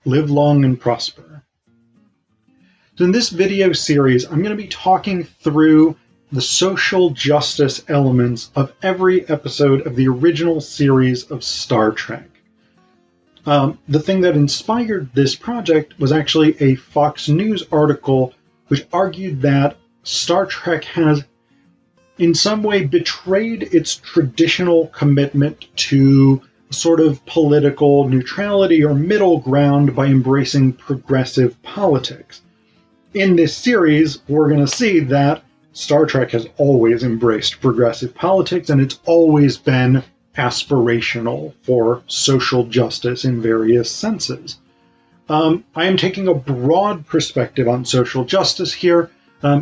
live long and prosper. So in this video series, I'm going to be talking through the social justice elements of every episode of the original series of Star Trek. The thing that inspired this project was actually a Fox News article which argued that Star Trek has in some way betrayed its traditional commitment to sort of political neutrality or middle ground by embracing progressive politics. In this series, we're going to see that Star Trek has always embraced progressive politics, and it's always been aspirational for social justice in various senses. I am taking a broad perspective on social justice here,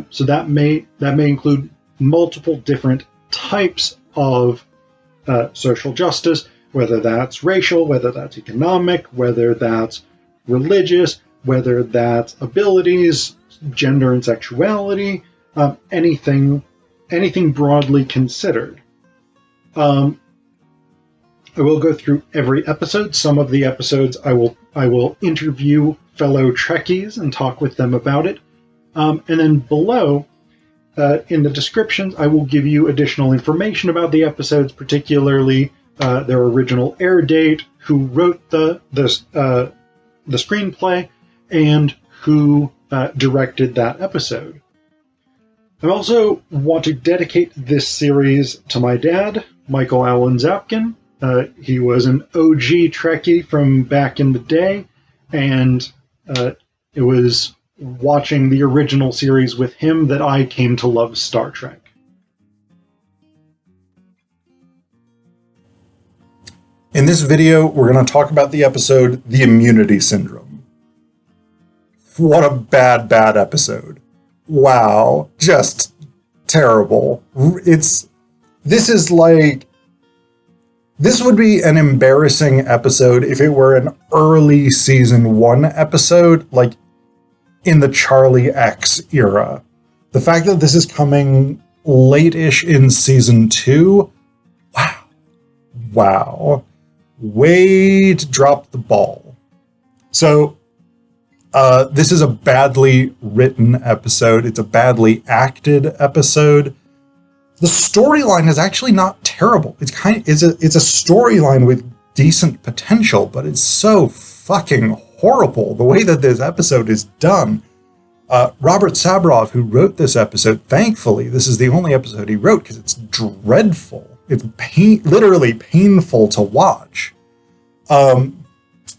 so that may include multiple different types of social justice, whether that's racial, whether that's economic, whether that's religious, whether that's abilities, gender and sexuality, anything broadly considered. I will go through every episode. Some of the episodes I will interview fellow Trekkies and talk with them about it. And then below, in the descriptions, I will give you additional information about the episodes, particularly their original air date, who wrote the screenplay, and who directed that episode. I also want to dedicate this series to my dad, Michael Allen Zapkin. He was an OG Trekkie from back in the day, and it was watching the original series with him that I came to love Star Trek. In this video, we're going to talk about the episode, The Immunity Syndrome. What a bad episode. Wow. Just terrible. This would be an embarrassing episode if it were an early season 1 episode, like in the Charlie X era. The fact that this is coming late-ish in season 2, wow. Way to drop the ball. So, this is a badly written episode. It's a badly acted episode. The storyline is actually not terrible. It's a storyline with decent potential, but it's so fucking horrible the way that this episode is done. Robert Sabaroff, who wrote this episode, thankfully, this is the only episode he wrote because it's dreadful. It's literally painful to watch.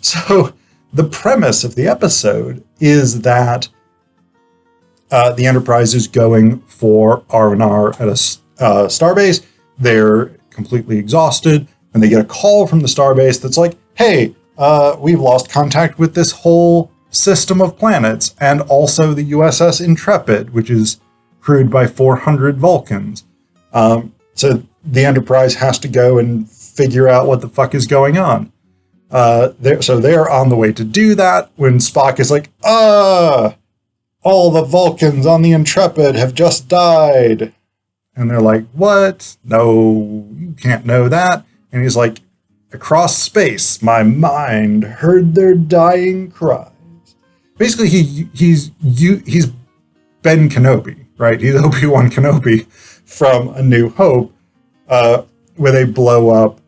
So the premise of the episode is that the Enterprise is going for R&R at a starbase. They're completely exhausted, and they get a call from the starbase that's like, hey, we've lost contact with this whole system of planets, and also the USS Intrepid, which is crewed by 400 Vulcans. So the Enterprise has to go and figure out what the fuck is going on. They're on the way to do that when Spock is like, all the Vulcans on the Intrepid have just died. And they're like, what? No, you can't know that. And he's like, across space, my mind heard their dying cries. Basically, he's Ben Kenobi, right? He's Obi-Wan Kenobi from A New Hope, where they blow up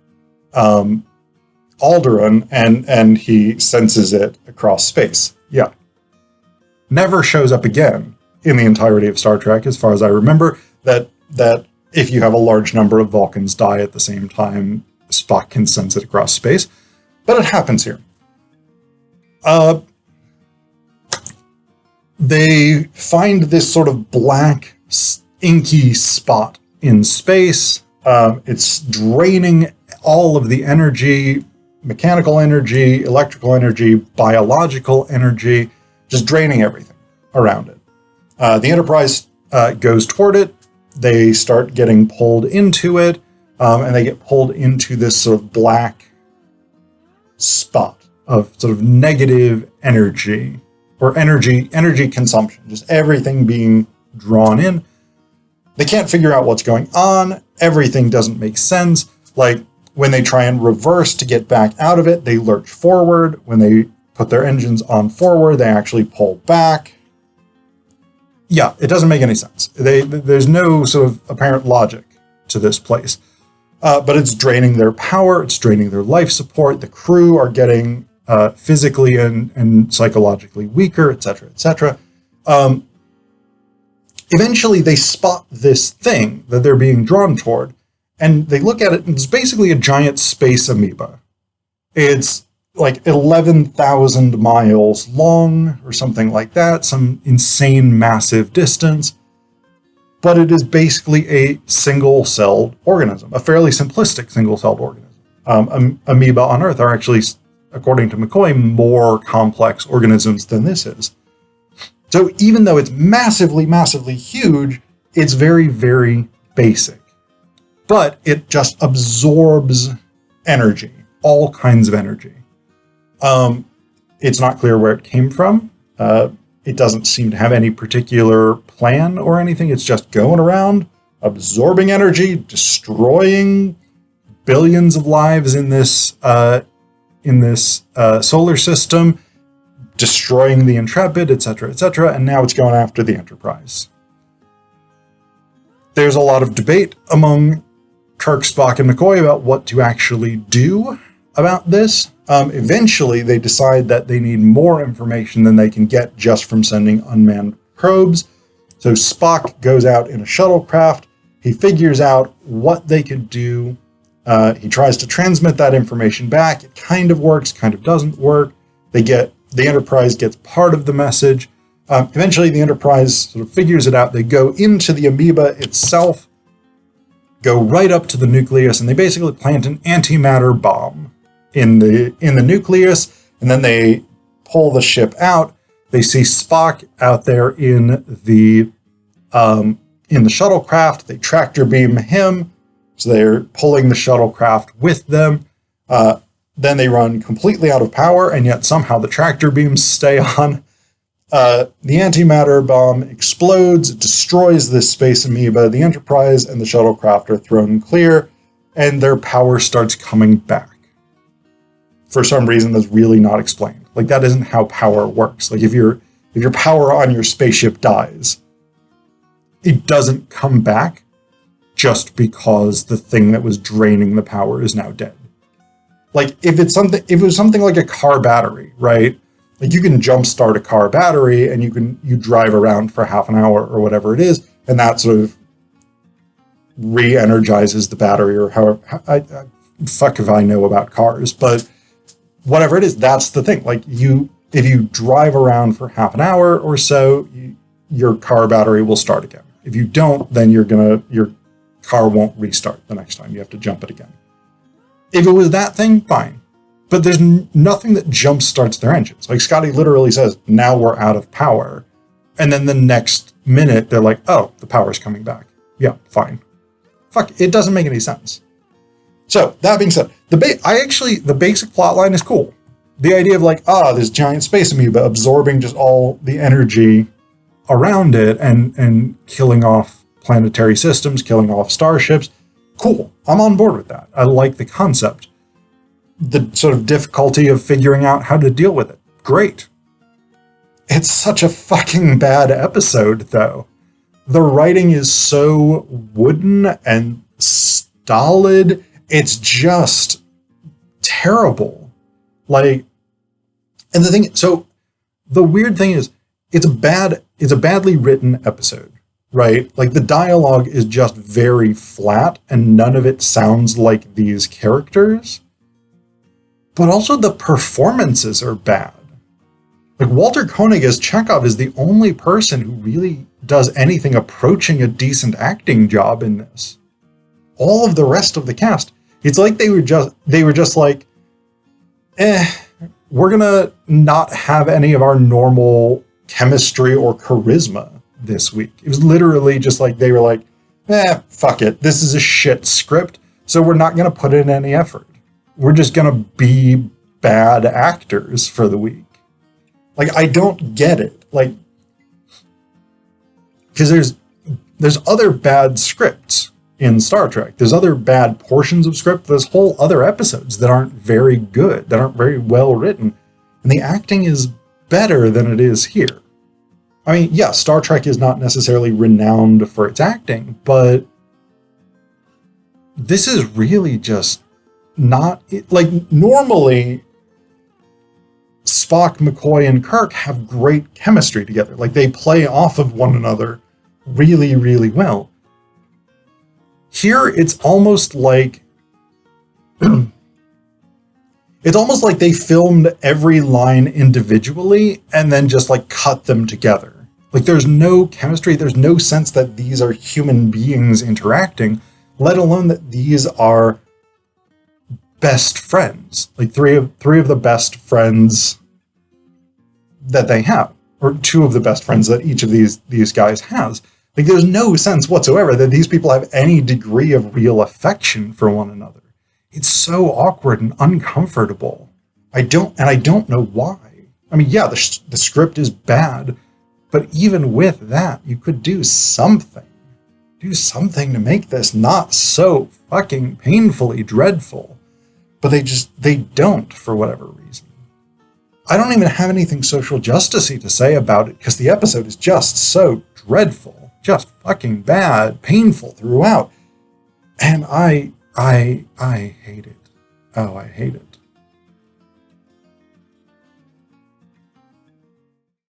Alderaan, and he senses it across space. Yeah. Never shows up again in the entirety of Star Trek, as far as I remember, that if you have a large number of Vulcans die at the same time, Spock can sense it across space. But it happens here. They find this sort of black, inky spot in space. It's draining all of the energy, mechanical energy, electrical energy, biological energy, just draining everything around it. The Enterprise goes toward it. They start getting pulled into it, and they get pulled into this sort of black spot of sort of negative energy, or energy consumption, just everything being drawn in. They can't figure out what's going on. Everything doesn't make sense. Like, when they try and reverse to get back out of it, they lurch forward. When they put their engines on forward. They actually pull back. Yeah, it doesn't make any sense. There's no sort of apparent logic to this place. But it's draining their power. It's draining their life support. The crew are getting physically and psychologically weaker, etc., etc. Eventually, they spot this thing that they're being drawn toward, and they look at it, and it's basically a giant space amoeba. It's like 11,000 miles long or something like that, some insane massive distance. But it is basically a single-celled organism, a fairly simplistic single-celled organism. Amoeba on Earth are actually, according to McCoy, more complex organisms than this is. So even though it's massively, massively huge, it's very, very basic. But it just absorbs energy, all kinds of energy. It's not clear where it came from. It doesn't seem to have any particular plan or anything. It's just going around, absorbing energy, destroying billions of lives in this solar system, destroying the Intrepid, etc., etc., and now it's going after the Enterprise. There's a lot of debate among Kirk, Spock, and McCoy about what to actually do about this. Eventually, they decide that they need more information than they can get just from sending unmanned probes. So Spock goes out in a shuttlecraft. He figures out what they could do. He tries to transmit that information back. It kind of works, kind of doesn't work. The Enterprise gets part of the message. Eventually, the Enterprise sort of figures it out. They go into the amoeba itself, go right up to the nucleus, and they basically plant an antimatter bomb in the nucleus, and then they pull the ship out. They see Spock out there in the shuttlecraft. They tractor beam him, so they're pulling the shuttlecraft with them. Then they run completely out of power, and yet somehow the tractor beams stay on. The antimatter bomb explodes, it destroys this space amoeba. The Enterprise and the shuttlecraft are thrown clear, and their power starts coming back. For some reason that's really not explained. Like, that isn't how power works. Like, if your power on your spaceship dies, it doesn't come back just because the thing that was draining the power is now dead. Like, if it was something like a car battery, right? Like, you can jumpstart a car battery and you drive around for half an hour or whatever it is, and that sort of re-energizes the battery, or however. Fuck if I know about cars, but whatever it is, that's the thing. Like, if you drive around for half an hour or so, your car battery will start again. If you don't, then your car won't restart the next time. You have to jump it again. If it was that thing, fine. But there's nothing that jump starts their engines. Like, Scotty literally says, now we're out of power. And then the next minute, they're like, oh, the power's coming back. Yeah, fine. Fuck, it doesn't make any sense. So, that being said, the basic plot line is cool. The idea of, like, this giant space amoeba absorbing just all the energy around it and killing off planetary systems, killing off starships. Cool. I'm on board with that. I like the concept. The sort of difficulty of figuring out how to deal with it. Great. It's such a fucking bad episode, though. The writing is so wooden and stolid. It's just terrible. Like, and the weird thing is, it's a badly written episode, right? Like, the dialogue is just very flat and none of it sounds like these characters. But also the performances are bad. Like, Walter Koenig as Chekhov is the only person who really does anything approaching a decent acting job in this. All of the rest of the cast, it's like they were just like, we're gonna not have any of our normal chemistry or charisma this week. It was literally just like, they were like, fuck it. This is a shit script, so we're not gonna put in any effort. We're just gonna be bad actors for the week. Like, I don't get it. Like, because there's other bad scripts in Star Trek. There's other bad portions of script. There's whole other episodes that aren't very good, that aren't very well written. And And the acting is better than it is here. I mean, yeah, Star Trek is not necessarily renowned for its acting, but this is really just not... Like, normally, Spock, McCoy, and Kirk have great chemistry together. Like, they play off of one another really, really well. Here, it's almost like... It's almost like they filmed every line individually and then just, like, cut them together. Like, there's no chemistry, there's no sense that these are human beings interacting, let alone that these are best friends. Like, three of the best friends that they have, or two of the best friends that each of these guys has. Like, there's no sense whatsoever that these people have any degree of real affection for one another. It's so awkward and uncomfortable. I don't know why. I mean, yeah, the script is bad, but even with that, you could do something. Do something to make this not so fucking painfully dreadful. But they don't, for whatever reason. I don't even have anything social justice-y to say about it, because the episode is just so dreadful. Just fucking bad, painful throughout. And I hate it. Oh, I hate it.